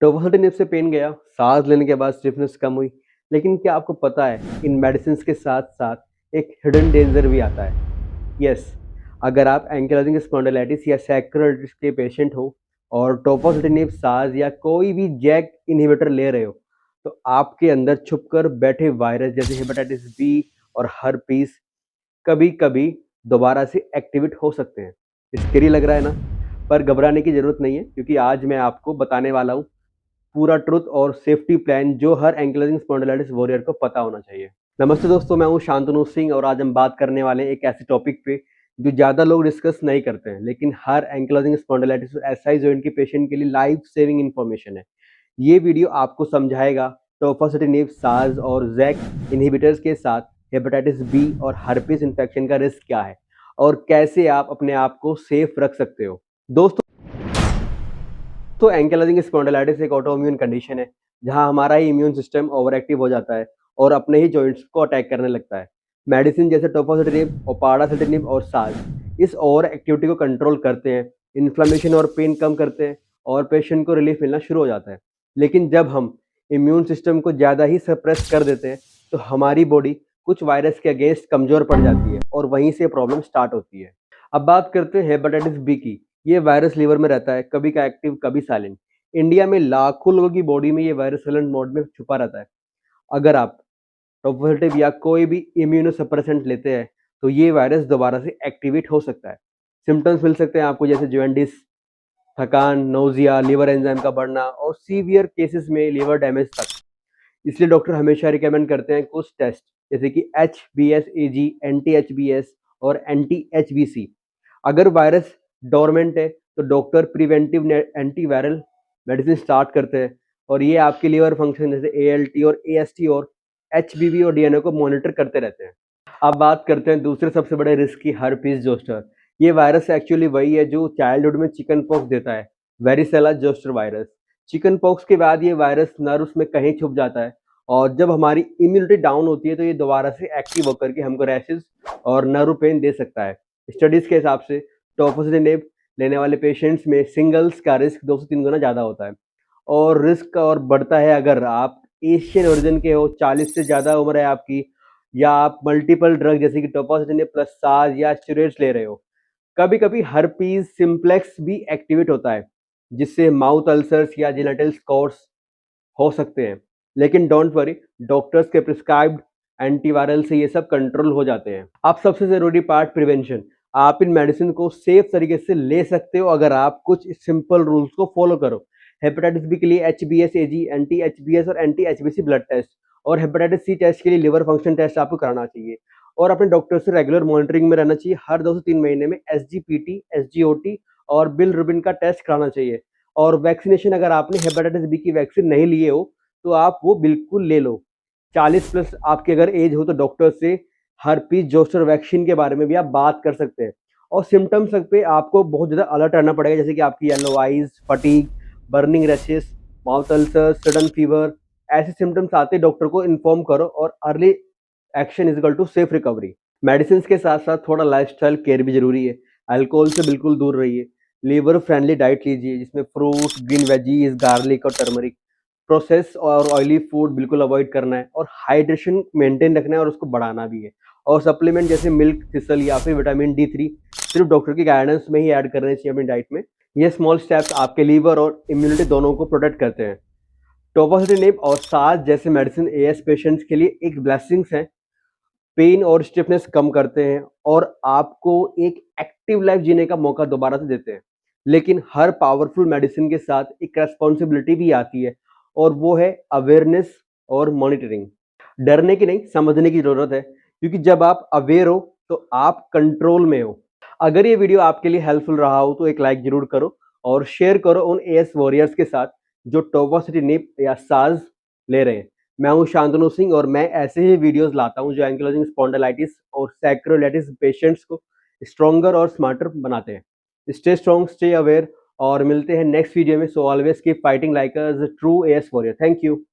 टोफासोलिन से पेन गया, सांस लेने के बाद स्टिफनेस कम हुई। लेकिन क्या आपको पता है इन मेडिसिन के साथ-साथ एक हिडन डेंजर भी आता है? यस, अगर आप एंकिलोजिंग स्पॉन्डिलाइटिस या सैक्रोलिटिस के पेशेंट हो और टोफासोलिन साज या कोई भी जैक इन्हिबिटर ले रहे हो, तो आपके अंदर छुपकर बैठे वायरस जैसे हेपेटाइटिस बी और हर्पीस कभी-कभी दोबारा से एक्टिवेट हो सकते हैं। स्कैरी लग रहा है ना? पर घबराने की ज़रूरत नहीं है क्योंकि आज मैं आपको बताने वाला हूँ पूरा ट्रुथ और सेफ्टी प्लान जो हर एंकिलोजिंग स्पॉन्डिलाइटिस वॉरियर को पता होना चाहिए। नमस्ते दोस्तों, मैं हूँ शांतनु सिंह और आज हम बात करने वाले हैं एक ऐसे टॉपिक पे जो ज़्यादा लोग डिस्कस नहीं करते हैं, लेकिन हर एंकिलोजिंग स्पॉन्डिलाइटिस और एसआई जॉइंट के पेशेंट के लिए लाइफ सेविंग इन्फॉर्मेशन है। ये वीडियो आपको समझाएगा टोफासिटिनिब, साज और जैक इन्हिबिटर्स के साथ हेपेटाइटिस बी और हर्पिस इन्फेक्शन का रिस्क क्या है और कैसे आप अपने आप को सेफ रख सकते हो। दोस्तों, तो एंकिलोजिंग स्पॉन्डिलाइटिस एक ऑटोइम्यून कंडीशन है जहां हमारा ही इम्यून सिस्टम ओवर एक्टिव हो जाता है और अपने ही जॉइंट्स को अटैक करने लगता है। मेडिसिन जैसे टोफासिटिनिब, ओपाड़ासिटिनिब और साज इस ओवर एक्टिविटी को कंट्रोल करते हैं, इन्फ्लेमेशन और पेन कम करते हैं और पेशेंट को रिलीफ मिलना शुरू हो जाता है। लेकिन जब हम इम्यून सिस्टम को ज़्यादा ही सप्रेस कर देते हैं तो हमारी बॉडी कुछ वायरस के अगेंस्ट कमज़ोर पड़ जाती है और वहीं से प्रॉब्लम स्टार्ट होती है। अब बात करते हैं हेपेटाइटिस बी की। ये वायरस लीवर में रहता है, कभी का एक्टिव कभी साइलेंट। इंडिया में लाखों लोगों की बॉडी में ये वायरस साइलेंट मोड में छुपा रहता है। अगर आप टोफोसिटिव या कोई भी इम्यूनोसप्रेसेंट लेते हैं तो ये वायरस दोबारा से एक्टिवेट हो सकता है। सिम्टम्स मिल सकते हैं आपको जैसे जॉन्डिस, थकान, नोजिया, लिवर एंजाइम का बढ़ना और सीवियर केसेस में लिवर डैमेज तक। इसलिए डॉक्टर हमेशा रिकमेंड करते हैं कुछ टेस्ट जैसे कि HBsAg, एंटी-HBs और एंटी-HBc। अगर वायरस डोरमेंट है तो doctor preventive antiviral medicine start करते हैं और ये आपके लीवर फंक्शन जैसे ALT और AST और HBV और DNA को मॉनिटर करते रहते हैं। अब बात करते हैं दूसरे सबसे बड़े रिस्क की, हर्पीस जोस्टर। ये वायरस एक्चुअली वही है जो चाइल्डहुड में चिकन पॉक्स देता है, varicella zoster virus. Chicken pox के बाद ये वायरस नर्व्स में कहीं छुप जाता है और जब हमारी इम्यूनिटी डाउन होती है तो ये दोबारा से एक्टिव होकर के हमको रैशेस और नर्व पेन दे सकता है। स्टडीज के हिसाब से टोफोसिनेब लेने वाले पेशेंट्स में सिंगल्स का रिस्क 2 से 3 गुना ज़्यादा होता है और रिस्क और बढ़ता है अगर आप एशियन ओरिजिन के हो, 40 से ज़्यादा उम्र है आपकी या आप मल्टीपल ड्रग जैसे कि टोफोसिनेब प्लस साज या स्टेरॉइड्स ले रहे हो। कभी-कभी हर्पीज सिम्प्लेक्स भी एक्टिवेट होता है, जिससे माउथ अल्सर्स या जेनिटल स्कॉर्स हो सकते हैं। लेकिन डोंट वरी, डॉक्टर्स के प्रिस्क्राइब्ड एंटीवायरल से ये सब कंट्रोल हो जाते हैं। अब सबसे ज़रूरी पार्ट प्रिवेंशन। आप इन मेडिसिन को सेफ तरीके से ले सकते हो अगर आप कुछ सिंपल रूल्स को फॉलो करो। हेपेटाइटिस बी के लिए HBsAg, एंटी-HBs और एंटी-HBc ब्लड टेस्ट और हेपेटाइटिस सी टेस्ट के लिए लिवर फंक्शन टेस्ट आपको कराना चाहिए और अपने डॉक्टर से रेगुलर मॉनिटरिंग में रहना चाहिए। हर 2 से 3 महीने में SGPT, SGOT और बिलरुबिन का टेस्ट कराना चाहिए। और वैक्सीनेशन अगर आपने हेपेटाइटिस बी की वैक्सीन नहीं लिए हो तो आप वो बिल्कुल ले लो। 40 प्लस आपकी अगर एज हो तो डॉक्टर से हर्पीस जोस्टर वैक्सीन के बारे में भी आप बात कर सकते हैं। और सिम्टम्स पे आपको बहुत ज़्यादा अलर्ट रहना पड़ेगा जैसे कि आपकी yellow eyes, fatigue, burning rashes, mouth ulcer, sudden fever. ऐसे सिम्टम्स आते ही डॉक्टर को इन्फॉर्म करो और early action is equal to safe recovery. Medicine के साथ साथ थोड़ा लाइफस्टाइल केयर भी जरूरी है। अल्कोहल से बिल्कुल दूर रहिए। लीवर फ्रेंडली डाइट लीजिए जिसमें फ्रूट्स, ग्रीन वेजीज, गार्लिक और टर्मरिक। प्रोसेस और ऑयली फूड बिल्कुल अवॉइड करना है और हाइड्रेशन मेंटेन रखना है और उसको बढ़ाना भी है। और सप्लीमेंट जैसे मिल्क थिसल या फिर विटामिन D3 सिर्फ डॉक्टर की गाइडेंस में ही ऐड करने चाहिए अपनी डाइट में। ये स्मॉल स्टेप्स आपके लीवर और इम्यूनिटी दोनों को प्रोटेक्ट करते हैं। टोफोसिनेब और साज जैसे मेडिसिन AS पेशेंट्स के लिए एक ब्लेसिंग्स हैं। पेन और स्टिफनेस कम करते हैं और आपको एक एक्टिव लाइफ जीने का मौका दोबारा से देते हैं। लेकिन हर पावरफुल मेडिसिन के साथ एक रेस्पॉन्सिबिलिटी भी आती है और वो है अवेयरनेस और मॉनिटरिंग। डरने की नहीं, समझने की ज़रूरत है क्योंकि जब आप अवेयर हो तो आप कंट्रोल में हो। अगर ये वीडियो आपके लिए हेल्पफुल रहा हो तो एक लाइक ज़रूर करो और शेयर करो उन AS वॉरियर्स के साथ जो टोफोसिनेब या साज ले रहे हैं। मैं हूँ शांतनु सिंह और मैं ऐसे ही वीडियोस लाता हूँ जो एंकिलोजिंग स्पॉन्डिलाइटिस और सैक्रोलाइटिस पेशेंट्स को स्ट्रॉन्गर और स्मार्टर बनाते हैं। स्टे स्ट्रॉन्ग, स्टे अवेयर और मिलते हैं नेक्स्ट वीडियो में। So always keep fighting like a true AS warrior. Thank you.